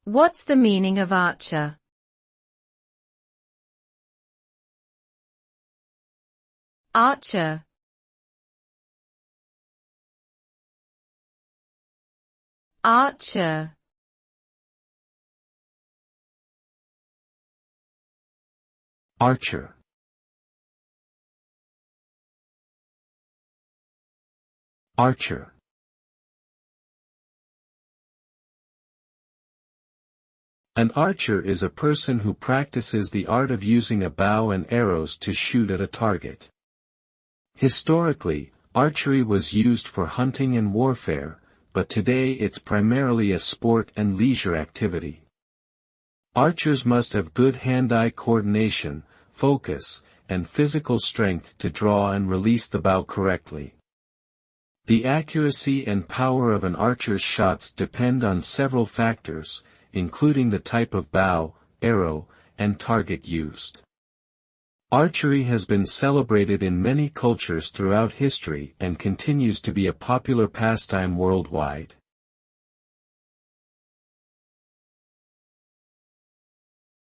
What's the meaning of archer? Archer. Archer. Archer. Archer. An archer is a person who practices the art of using a bow and arrows to shoot at a target. Historically, archery was used for hunting and warfare, but today it's primarily a sport and leisure activity. Archers must have good hand-eye coordination, focus, and physical strength to draw and release the bow correctly. The accuracy and power of an archer's shots depend on several factors, including the type of bow, arrow, and target used. Archery has been celebrated in many cultures throughout history and continues to be a popular pastime worldwide.